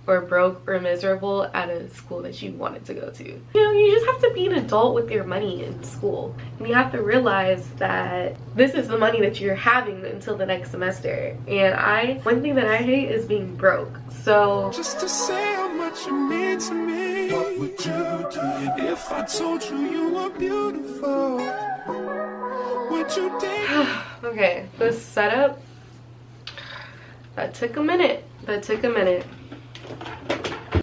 or broke or miserable at a school that you wanted to go to. You know, you just have to be an adult with your money in school. And you have to realize that this is the money that you're having until the next semester. And one thing that I hate is being broke. So just to say how much you mean to me, what would you do if I told you you were beautiful? Would you date? Okay, this setup, that took a minute.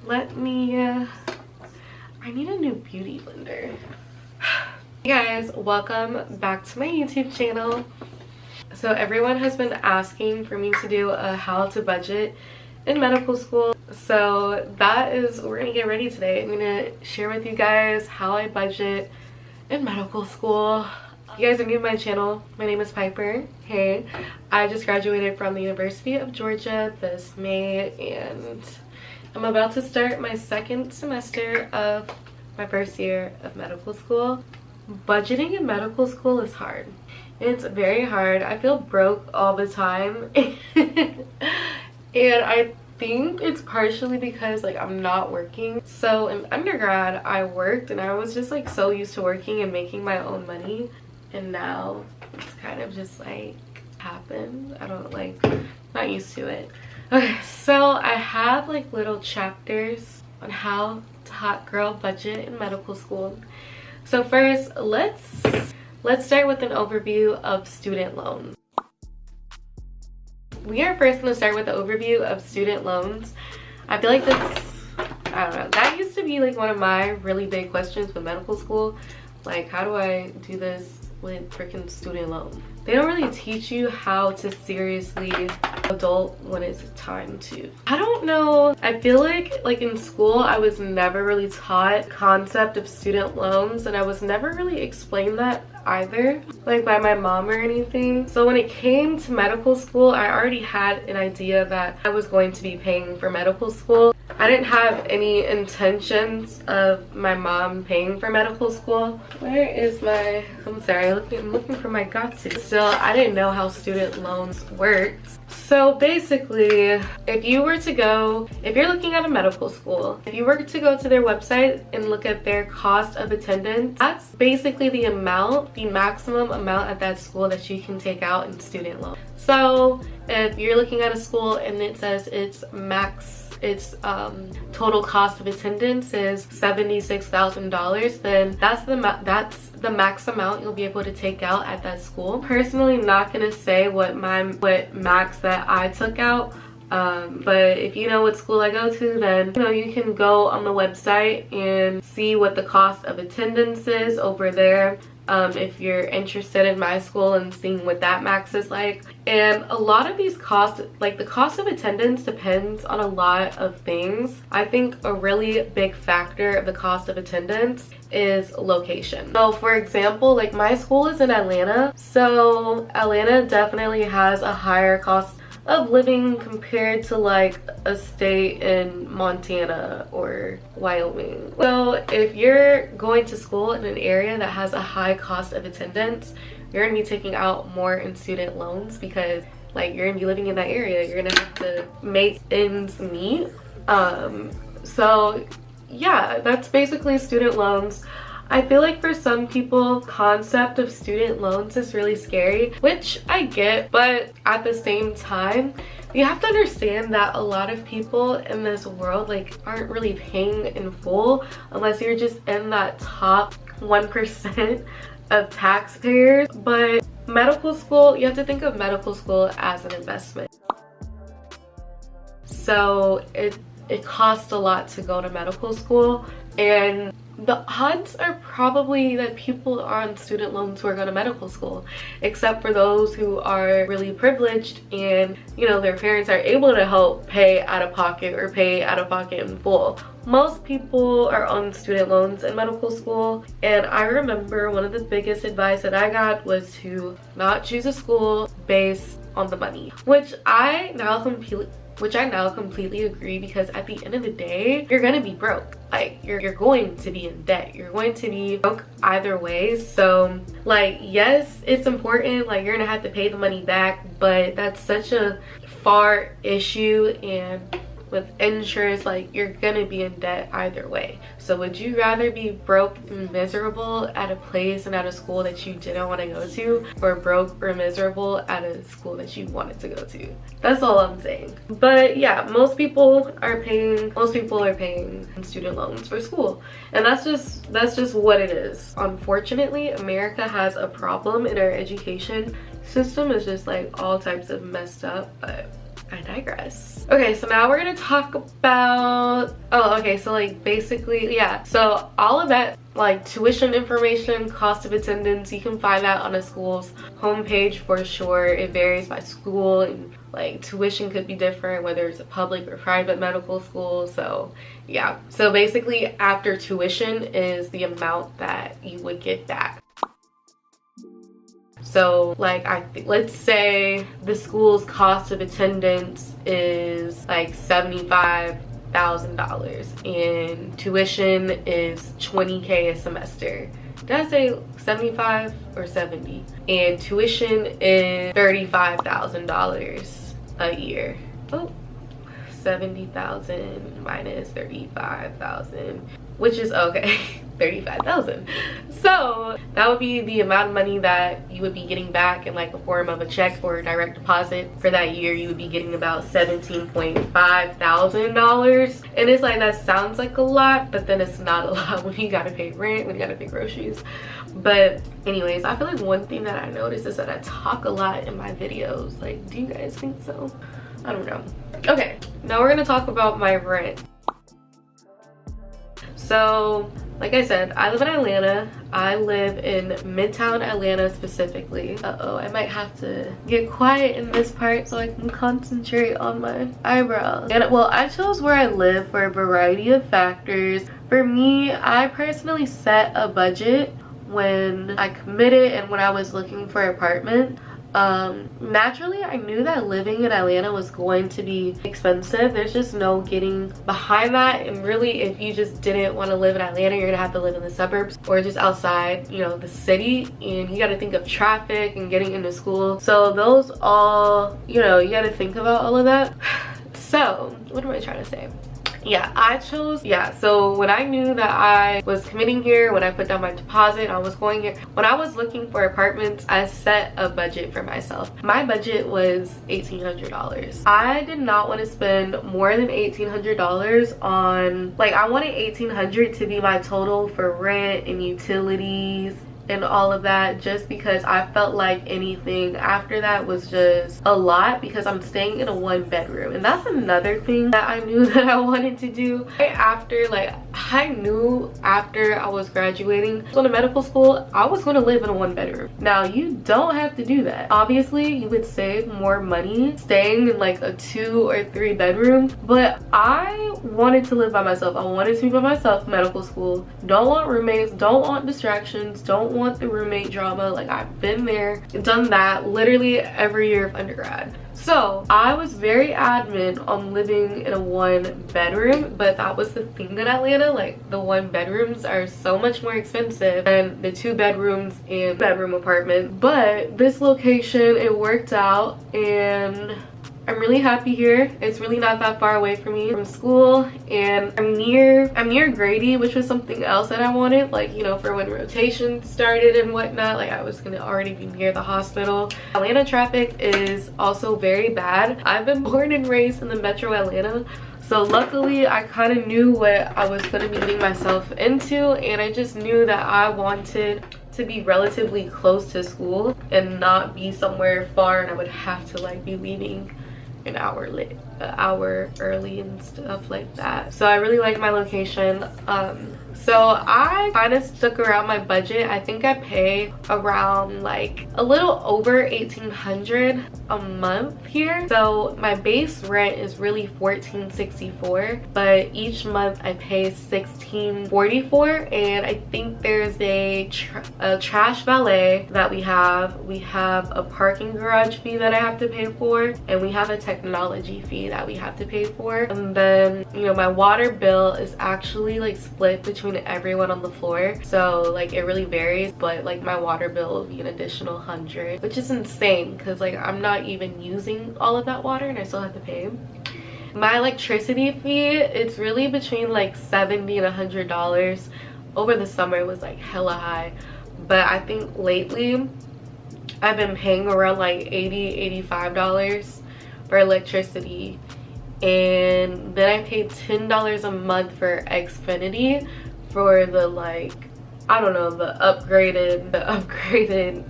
Let me, I need a new beauty blender. Hey guys, welcome back to my YouTube channel. So everyone has been asking for me to do a how to budget in medical school. So that is, we're gonna get ready today. I'm gonna share with you guys how I budget in medical school. If you guys are new to my channel, my name is Piper. Hey, I just graduated from the University of Georgia this May, and I'm about to start my second semester of my first year of medical school. Budgeting in medical school is hard. It's very hard. I feel broke all the time. And I think it's partially because like I'm not working. So in undergrad I worked and I was just like so used to working and making my own money. And now it's kind of just like happened. I don't like, not used to it. Okay, so I have like little chapters on how to hot girl budget in medical school. So first, let's start with an overview of student loans. We are first going to start with the overview of student loans. I feel like this, I don't know, that used to be like one of my really big questions with medical school. Like, how do I do this with freaking student loan? They don't really teach you how to seriously adult when it's time to. I don't know. I feel like in school I was never really taught concept of student loans, and I was never really explained that either, like by my mom or anything. So when it came to medical school, I already had an idea that I was going to be paying for medical school. I didn't have any intentions of my mom paying for medical school. Where is my, I'm sorry, I'm looking for my gotsu. Still, I didn't know how student loans worked. So basically, if you're looking at a medical school, if you were to go to their website and look at their cost of attendance, that's basically the maximum amount at that school that you can take out in student loan. So if you're looking at a school and it says its total cost of attendance is $76,000, then that's the max amount you'll be able to take out at that school. Personally, not gonna say what max that I took out, but if you know what school I go to, then you know you can go on the website and see what the cost of attendance is over there. If you're interested in my school and seeing what that max is like. And a lot of these costs, like the cost of attendance, depends on a lot of things. I think a really big factor of the cost of attendance is location. So for example, like my school is in Atlanta, so Atlanta definitely has a higher cost of living compared to like a state in Montana or Wyoming. So if you're going to school in an area that has a high cost of attendance, you're gonna be taking out more in student loans because like you're gonna be living in that area. You're gonna have to make ends meet. So yeah, that's basically student loans. I feel like for some people, concept of student loans is really scary, which I get, but at the same time, you have to understand that a lot of people in this world like aren't really paying in full unless you're just in that top 1% of taxpayers. But medical school, you have to think of medical school as an investment. So it costs a lot to go to medical school, and the odds are probably that people on student loans who are going to medical school, except for those who are really privileged and you know their parents are able to help pay out of pocket or pay out of pocket in full. Most people are on student loans in medical school, and I remember one of the biggest advice that I got was to not choose a school based on the money, which I now completely agree, because at the end of the day, you're gonna be broke. Like you're going to be in debt. You're going to be broke either way. So like, yes, it's important, like you're gonna have to pay the money back, but that's such a far issue, and with insurance, like you're gonna be in debt either way. So would you rather be broke and miserable at a place and at a school that you didn't want to go to, or broke or miserable at a school that you wanted to go to? That's all I'm saying. But yeah, most people are paying student loans for school, and that's just what it is. Unfortunately, America has a problem in our education system. Is just like all types of messed up, but I digress. Okay, so now we're gonna talk about, so like basically, yeah, so all of that, like tuition information, cost of attendance, you can find that on a school's homepage for sure. It varies by school, and like tuition could be different whether it's a public or private medical school. So yeah, so basically after tuition is the amount that you would get back. So like let's say the school's cost of attendance is like $75,000 and tuition is $20K a semester. Did I say 75 or 70? And tuition is $35,000 a year. Oh, 70,000 minus 35,000, which is okay. 35,000. So that would be the amount of money that you would be getting back in like the form of a check or a direct deposit. For that year, you would be getting about $17.5 thousand. And it's like, that sounds like a lot, but then it's not a lot when you gotta pay rent, when you gotta pay groceries. But anyways, I feel like one thing that I noticed is that I talk a lot in my videos. Like, do you guys think so? I don't know. Okay, now we're gonna talk about my rent. So like I said, I live in Atlanta. I live in Midtown Atlanta specifically. I might have to get quiet in this part so I can concentrate on my eyebrows. And well, I chose where I live for a variety of factors. For me, I personally set a budget when I committed and when I was looking for an apartment. Naturally, I knew that living in Atlanta was going to be expensive. There's just no getting behind that. And really, if you just didn't want to live in Atlanta, you're gonna have to live in the suburbs or just outside, you know, the city. And you got to think of traffic and getting into school. So those all, you know, you got to think about all of that. So what am I trying to say? Yeah, so when I knew that I was committing here, when I put down my deposit, I was going here, when I was looking for apartments, I set a budget for myself. My budget was $1,800. I did not want to spend more than $1,800 on, like, I wanted $1,800 to be my total for rent and utilities and all of that, just because I felt like anything after that was just a lot, because I'm staying in a 1-bedroom. And that's another thing that I knew that I wanted to do. Right after, like, I knew after I was graduating from the medical school, I was going to live in a 1-bedroom. Now, you don't have to do that. Obviously, you would save more money staying in like a 2 or 3 bedroom, but I wanted to live by myself. I wanted to be by myself, medical school. Don't want roommates, don't want distractions, don't want the roommate drama. Like, I've been there, done that literally every year of undergrad. So I was very adamant on living in a 1-bedroom, but that was the thing in Atlanta. Like, the 1-bedrooms are so much more expensive than the 2-bedrooms and bedroom apartment. But this location, it worked out, and I'm really happy here. It's really not that far away from me from school, and I'm near Grady, which was something else that I wanted, like, you know, for when rotation started and whatnot. Like, I was gonna already be near the hospital. Atlanta traffic is also very bad. I've been born and raised in the metro Atlanta, so luckily I kind of knew what I was going to be getting myself into, and I just knew that I wanted to be relatively close to school and not be somewhere far, and I would have to like be leaving an hour early and stuff like that. So I really like my location. So I kind of stuck around my budget. I think I pay around like a little over $1,800 a month here. So my base rent is really $1,464, but each month I pay $1,644. And I think there's a trash valet that we have. We have a parking garage fee that I have to pay for, and we have a technology fee that we have to pay for. And then, you know, my water bill is actually like split between everyone on the floor, so like it really varies, but like my water bill will be an additional $100, which is insane because like I'm not even using all of that water and I still have to pay. My electricity fee, it's really between like $70 and $100. Over the summer it was like hella high, but I think lately I've been paying around like $85 for electricity. And then I paid $10 a month for Xfinity for the like, I don't know, the upgraded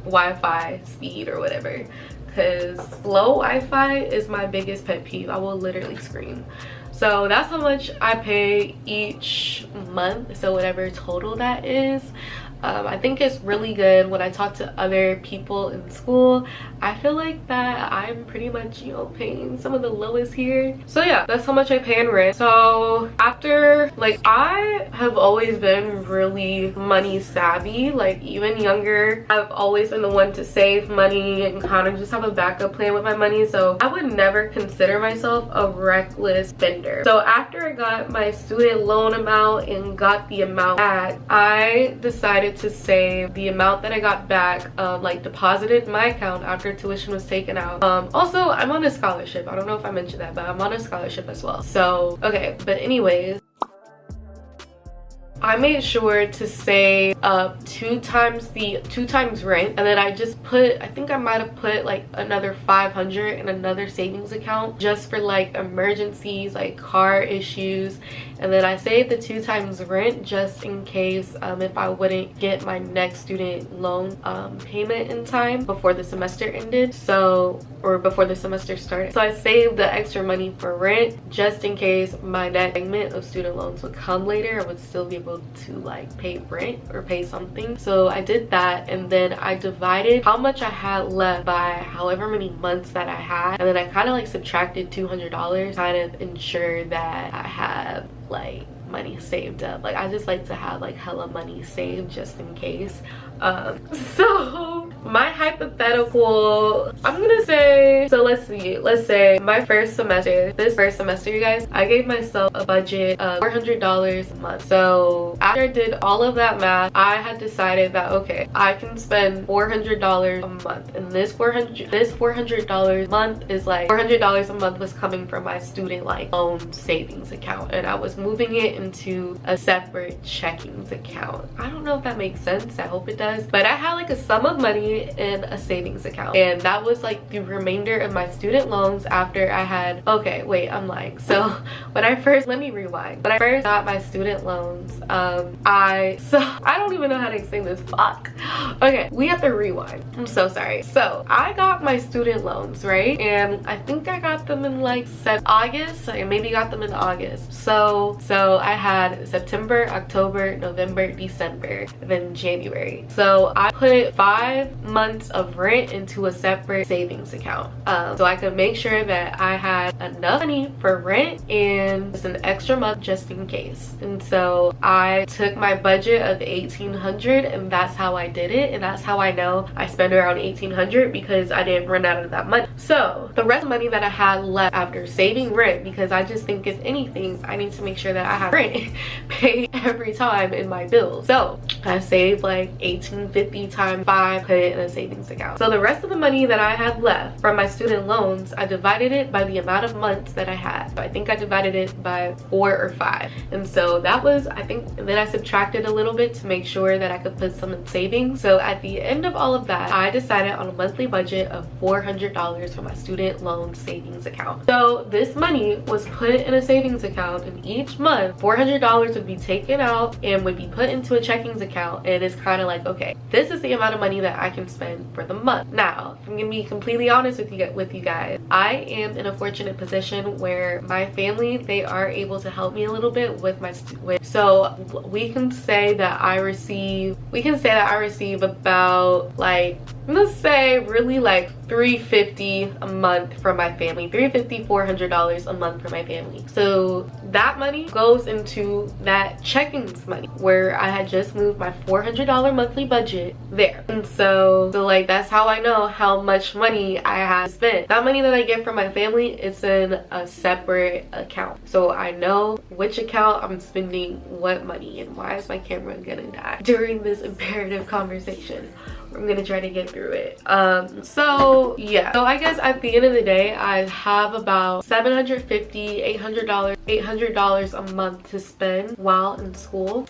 Wi-Fi speed or whatever, because slow Wi-Fi is my biggest pet peeve. I will literally scream. So that's how much I pay each month, so whatever total that is. I think it's really good. When I talk to other people in school, I feel like that I'm pretty much, you know, paying some of the lowest here. So yeah, that's how much I pay in rent. So after, like, I have always been really money savvy. Like, even younger, I've always been the one to save money and kind of just have a backup plan with my money. So I would never consider myself a reckless spender. So after I got my student loan amount and got the amount back, I decided to save the amount that I got back, like deposited in my account after tuition was taken out. Also, I'm on a scholarship. I don't know if I mentioned that, but I'm on a scholarship as well. So okay, but anyways, I made sure to save up two times rent, and then I just put, I think I might have put like another $500 in another savings account just for like emergencies, like car issues. And then I saved the 2 times rent just in case if I wouldn't get my next student loan payment in time before the semester ended, so, or before the semester started. So I saved the extra money for rent just in case my next payment of student loans would come later. I would still be able to like pay rent or pay something. So I did that, and then I divided how much I had left by however many months that I had, and then I kind of like subtracted $200, kind of ensure that I have like money saved up. Like, I just like to have like hella money saved just in case. So my hypothetical, I'm gonna say, so let's say my first semester, this first semester, you guys, I gave myself a budget of $400 a month. So after I did all of that math, I had decided that okay, I can spend $400 a month, and this $400 a month is like $400 a month was coming from my student like loan savings account, and I was moving it into a separate checkings account. I don't know if that makes sense. I hope it does. But I had like a sum of money in a savings account, and that was like the remainder of my student loans after I had, okay, wait, I'm lying. So when I first, let me rewind. When I first got my student loans, I don't even know how to explain this, fuck. Okay, we have to rewind. I'm so sorry. So I got my student loans, right? And I think I got them in like August. I maybe got them in August. So I had September, October, November, December, and then January. So I put 5 months of rent into a separate savings account, so I could make sure that I had enough money for rent and just an extra month just in case. And so I took my budget of $1,800, and that's how I did it, and that's how I know I spent around $1,800 because I didn't run out of that money. So the rest of the money that I had left after saving rent, because I just think if anything, I need to make sure that I have rent paid every time in my bills. So I saved like $1,850 times 5, put it in a savings account. So the rest of the money that I had left from my student loans, I divided it by the amount of months that I had. So I think I divided it by 4 or 5, and so that was, I think, and then I subtracted a little bit to make sure that I could put some in savings. So at the end of all of that, I decided on a monthly budget of $400 for my student loan savings account. So this money was put in a savings account, and each month $400 would be taken out and would be put into a checkings account, and it's kind of like, okay, this is the amount of money that I can spend for the month. Now, if I'm gonna be completely honest with you guys, I am in a fortunate position where my family, they are able to help me a little bit with my so we can say that I receive about like, let's say really like $350 a month from my family, $400 a month for my family. So that money goes into that checkings money where I had just moved my $400 monthly budget there. And so like that's how I know how much money I have spent. That money that I get from my family, it's in a separate account, so I know which account I'm spending what money. And why is my camera gonna die during this imperative conversation? I'm gonna try to get through through it. So yeah, so I guess at the end of the day, I have about $750, $800 a month to spend while in school.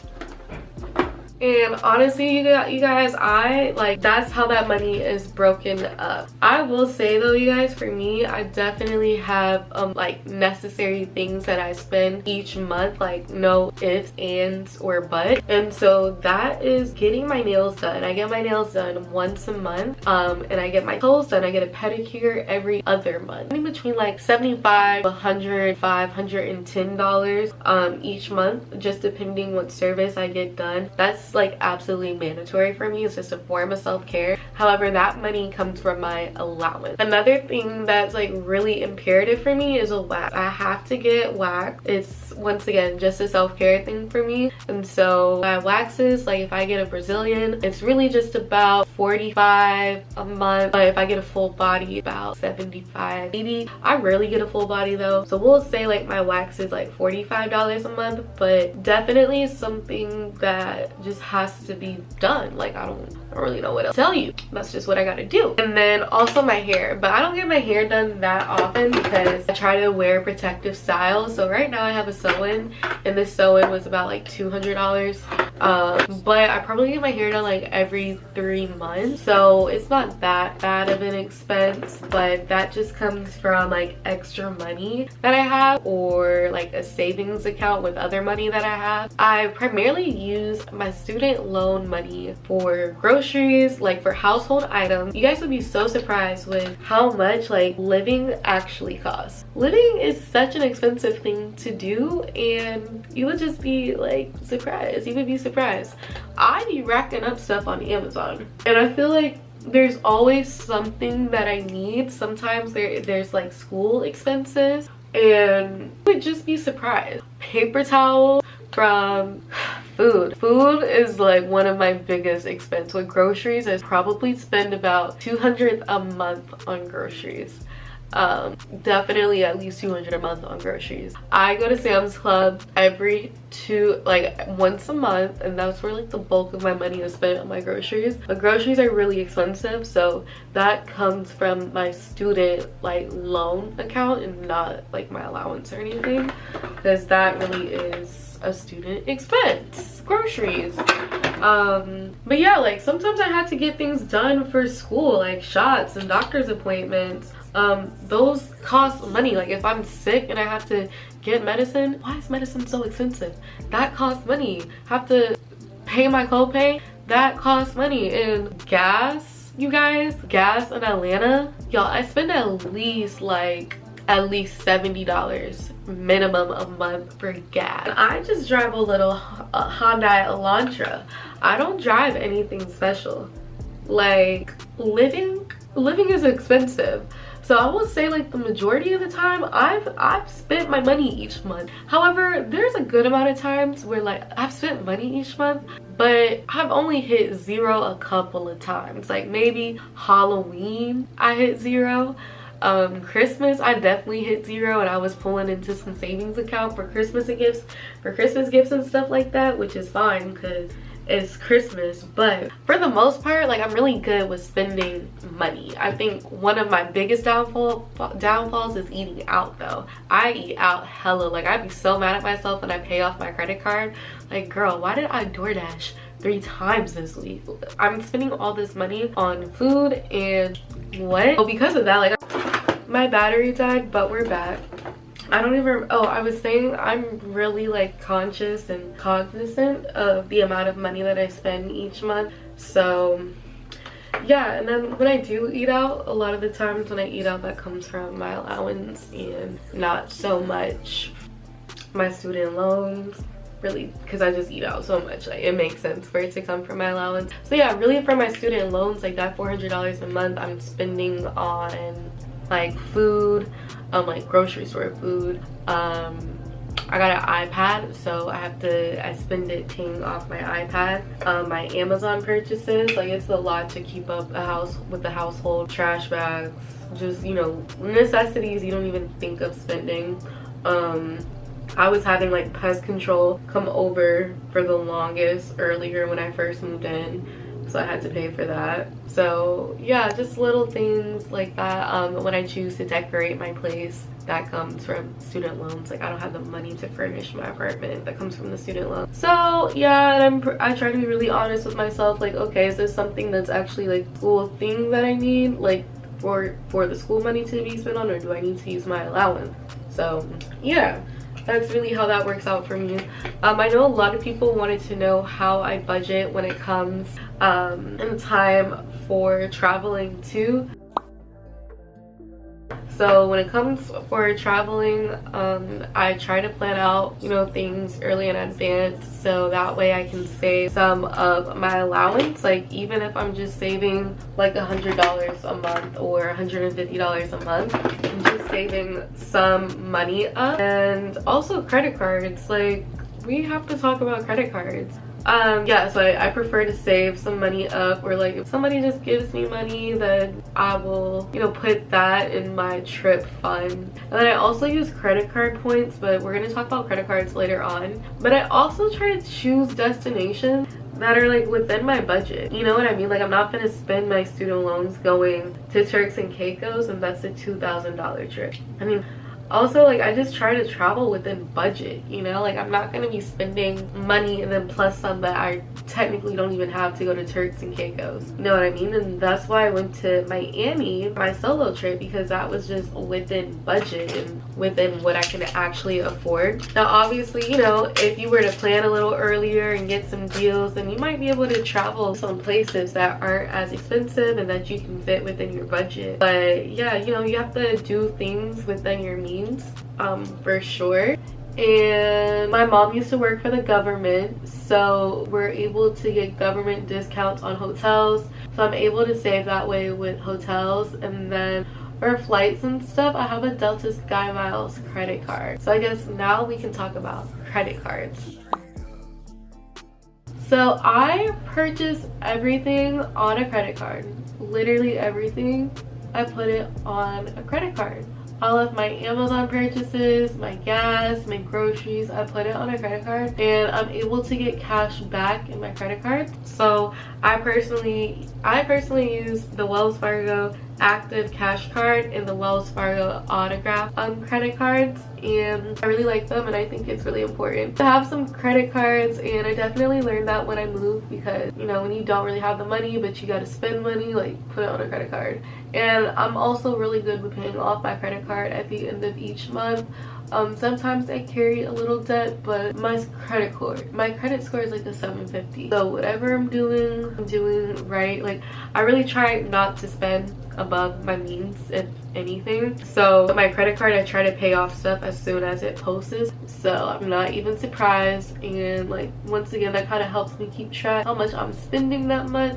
And honestly, you guys, I like, that's how that money is broken up. I will say though, you guys, for me, I definitely have like necessary things that I spend each month, like no ifs, ands, or buts. And so that is getting my nails done. I get my nails done once a month, and I get my toes done. I get a pedicure every other month, in between like $75, $100, $510 each month, just depending what service I get done. That's like absolutely mandatory for me. It's just a form of self-care. However, that money comes from my allowance. Another thing that's like really imperative for me is a wax. I have to get wax. It's once again just a self-care thing for me. And so my waxes, like if I get a Brazilian, it's really just about $45 a month, but if I get a full body, about $75, $80. I rarely get a full body though, so we'll say like my wax is like $45 a month, but definitely something that just has to be done. Like I don't really know what else to tell you. That's just what I gotta do. And then also my hair, but I don't get my hair done that often because I try to wear protective styles. So right now I have a sew-in, and this sew-in was about like $200, but I probably get my hair done like every 3 months, so it's not that bad of an expense. But that just comes from like extra money that I have, or like a savings account with other money that I have. I primarily use my student loan money for groceries, like for household items. You guys would be so surprised with how much like living actually costs. Living is such an expensive thing to do, and you would just be like surprised. You would be surprised. I be racking up stuff on Amazon, and I feel like there's always something that I need. Sometimes there's like school expenses, and you would just be surprised. Paper towels, from food is like one of my biggest expenses. With groceries, I probably spend about $200 a month on groceries. Definitely at least $200 a month on groceries. I go to Sam's Club once a month, and that's where like the bulk of my money is spent on my groceries. But groceries are really expensive, so that comes from my student like loan account and not like my allowance or anything, because that really is a student expense, groceries. But yeah, like sometimes I had to get things done for school, like shots and doctor's appointments. Those cost money. Like if I'm sick and I have to get medicine, why is medicine so expensive? That costs money. Have to pay my copay, that costs money. And gas, you guys, gas in Atlanta, y'all, I spend at least $70 minimum a month for gas. And I just drive a little Hyundai Elantra. I don't drive anything special. Like living is expensive. So I will say like the majority of the time I've spent my money each month. However, there's a good amount of times where like I've spent money each month, but I've only hit zero a couple of times. Like maybe Halloween I hit zero. Christmas I definitely hit zero, and I was pulling into some savings account for Christmas gifts and stuff like that, which is fine because it's Christmas. But for the most part, like I'm really good with spending money. I think one of my biggest downfalls is eating out though. I eat out hella. Like I'd be so mad at myself when I pay off my credit card. Like girl, why did I DoorDash 3 times this week? I'm spending all this money on food, and what? Oh, because of that, like my battery died, but we're back. I was saying I'm really like conscious and cognizant of the amount of money that I spend each month. So yeah, and then when I do eat out, a lot of the times when I eat out, that comes from my allowance and not so much my student loans, really, because I just eat out so much. Like it makes sense for it to come from my allowance. So yeah, really for my student loans, like that $400 a month I'm spending on like food, like grocery store food. I got an iPad, so I spend it paying off my iPad. My Amazon purchases, like it's a lot to keep up with the household. Trash bags, just, you know, necessities you don't even think of spending. I was having like pest control come over for the longest earlier when I first moved in. so I had to pay for that. So yeah, just little things like that. When I choose to decorate my place, that comes from student loans. Like I don't have the money to furnish my apartment, that comes from the student loan. So yeah, and I try to be really honest with myself, like, okay, is this something that's actually like a school thing that I need, like for the school money to be spent on, or do I need to use my allowance? So yeah, that's really how that works out for me. I know a lot of people wanted to know how I budget when it comes in time for traveling too. So when it comes for traveling, I try to plan out, you know, things early in advance, so that way I can save some of my allowance. Like even if I'm just saving like $100 a month or $150 a month, I'm just saving some money up. And also credit cards, like we have to talk about credit cards. Yeah, so I prefer to save some money up, or like if somebody just gives me money, then I will, you know, put that in my trip fund. And then I also use credit card points, but we're gonna talk about credit cards later on. But I also try to choose destinations that are like within my budget, you know what I mean? Like I'm not gonna spend my student loans going to Turks and Caicos, and that's a $2,000 trip. I mean, also, like I just try to travel within budget, you know, like I'm not gonna be spending money and then plus some that I technically don't even have to go to Turks and Caicos, you know what I mean? And that's why I went to Miami, my solo trip, because that was just within budget and within what I can actually afford. Now obviously, you know, if you were to plan a little earlier and get some deals, then you might be able to travel some places that aren't as expensive and that you can fit within your budget. But yeah, you know, you have to do things within your means, for sure. And my mom used to work for the government, so we're able to get government discounts on hotels, so I'm able to save that way with hotels. And then for flights and stuff, I have a Delta Sky Miles credit card. So I guess now we can talk about credit cards. So I purchase everything on a credit card. Literally everything, I put it on a credit card. All of my Amazon purchases, my gas, my groceries, I put it on a credit card, and I'm able to get cash back in my credit card. So I personally use the Wells Fargo Active Cash Card and the Wells Fargo Autograph credit cards, and I really like them, and I think it's really important to have some credit cards. And I definitely learned that when I moved, because you know, when you don't really have the money but you got to spend money, like put it on a credit card. And I'm also really good with paying off my credit card at the end of each month. Sometimes I carry a little debt, but my credit score is like a 750. So whatever I'm doing right. Like I really try not to spend above my means, if anything. So my credit card, I try to pay off stuff as soon as it posts, so I'm not even surprised. And like once again, that kind of helps me keep track how much I'm spending that month,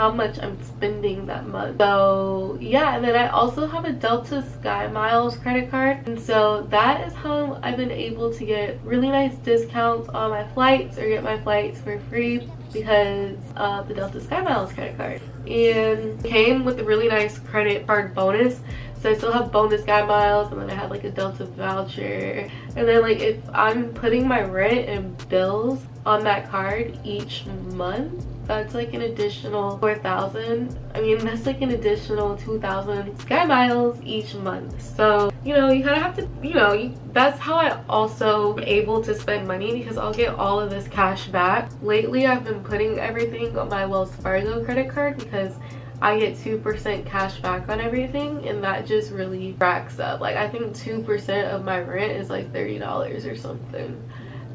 So yeah, and then I also have a Delta Sky Miles credit card, and so that is how I've been able to get really nice discounts on my flights, or get my flights for free, because of the Delta Sky Miles credit card. And came with a really nice credit card bonus, so I still have bonus Sky Miles, and then I had like a Delta voucher. And then like if I'm putting my rent and bills on that card each month, that's like an additional 4,000. I mean, that's like an additional 2,000 Sky Miles each month. So you know, you kind of have to, you know, that's how I also am able to spend money, because I'll get all of this cash back. Lately I've been putting everything on my Wells Fargo credit card, because I get 2% cash back on everything, and that just really racks up. Like I think 2% of my rent is like $30 or something,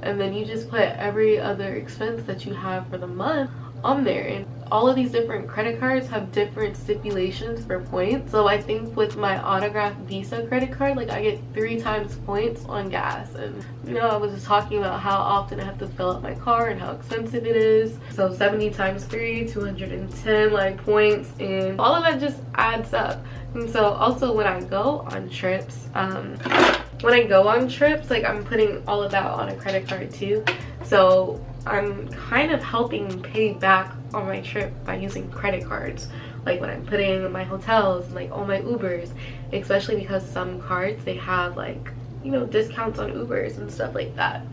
and then you just put every other expense that you have for the month on there. And all of these different credit cards have different stipulations for points. So I think with my Autograph Visa credit card, like I get 3 times points on gas. And you know, I was just talking about how often I have to fill up my car and how expensive it is. So 70 times 3, 210 like points, and all of that just adds up. And so also when I go on trips, like I'm putting all of that on a credit card too. So I'm kind of helping pay back on my trip by using credit cards, like when I'm putting my hotels and like all my Ubers, especially because some cards, they have like, you know, discounts on Ubers and stuff like that.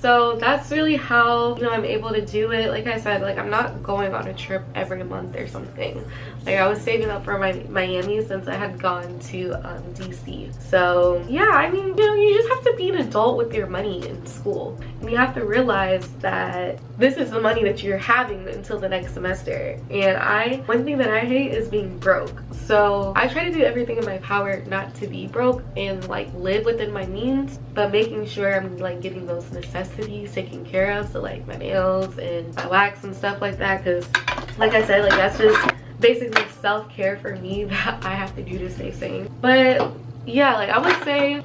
So that's really how, you know, I'm able to do it. Like I said, like I'm not going on a trip every month or something. Like I was saving up for my Miami since I had gone to DC. So yeah, I mean, you know, you just have to be an adult with your money in school, and you have to realize that this is the money that you're having until the next semester. And one thing that I hate is being broke. So I try to do everything in my power not to be broke and like live within my means, but making sure I'm like getting those necessities taken care of. So like my nails and my wax and stuff like that, because like I said, like that's just basically self-care for me that I have to do to stay sane. But yeah, like I would say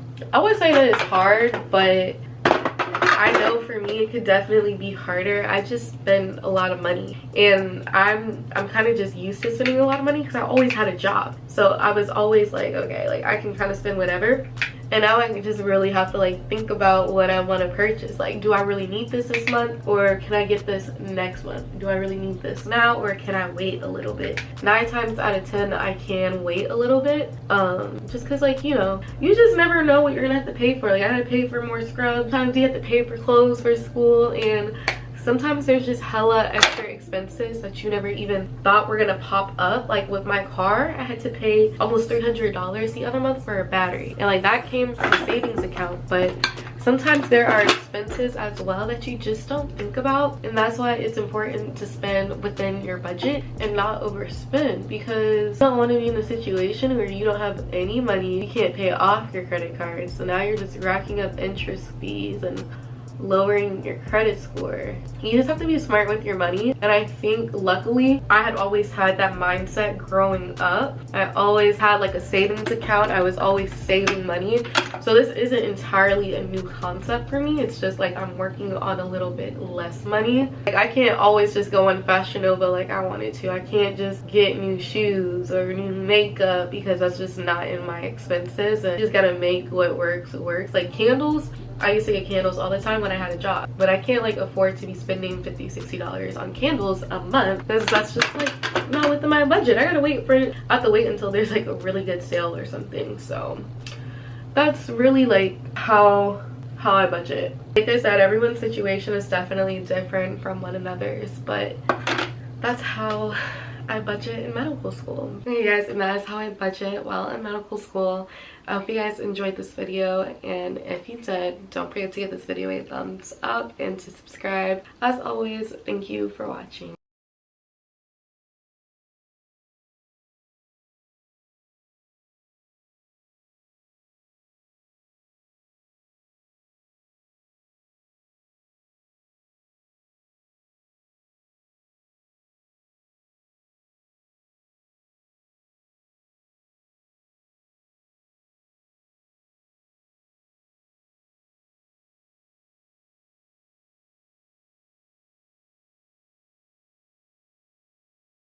that it's hard, but I know for me it could definitely be harder. I just spend a lot of money, and I'm kind of just used to spending a lot of money because I always had a job. So I was always like, okay, like I can kind of spend whatever. And now I just really have to like think about what I want to purchase. Like, do I really need this month, or can I get this next month? Do I really need this now, or can I wait a little bit? 9 times out of 10 I can wait a little bit, just because, like, you know, you just never know what you're gonna have to pay for. Like I had to pay for more scrubs, sometimes you have to pay for clothes for school, and sometimes there's just hella extra expenses that you never even thought were gonna pop up. Like with my car, I had to pay almost $300 the other month for a battery, and like that came from a savings account. But sometimes there are expenses as well that you just don't think about, and that's why it's important to spend within your budget and not overspend, because you don't want to be in a situation where you don't have any money, you can't pay off your credit card, so now you're just racking up interest fees and lowering your credit score. You just have to be smart with your money, and I think luckily I had always had that mindset growing up. I always had like a savings account. I was always saving money, so this isn't entirely a new concept for me. It's just like I'm working on a little bit less money. Like I can't always just go on Fashion Nova like I wanted to. I can't just get new shoes or new makeup because that's just not in my expenses, and you just gotta make what works Like candles, I used to get candles all the time when I had a job, but I can't like afford to be spending $50-$60 on candles a month, because that's just like not within my budget. I have to wait until there's like a really good sale or something. So that's really like how I budget. Like I said, everyone's situation is definitely different from one another's, but that's how I budget in medical school. Okay guys, and that is how I budget while in medical school. I hope you guys enjoyed this video, and if you did, don't forget to give this video a thumbs up and to subscribe. As always, thank you for watching.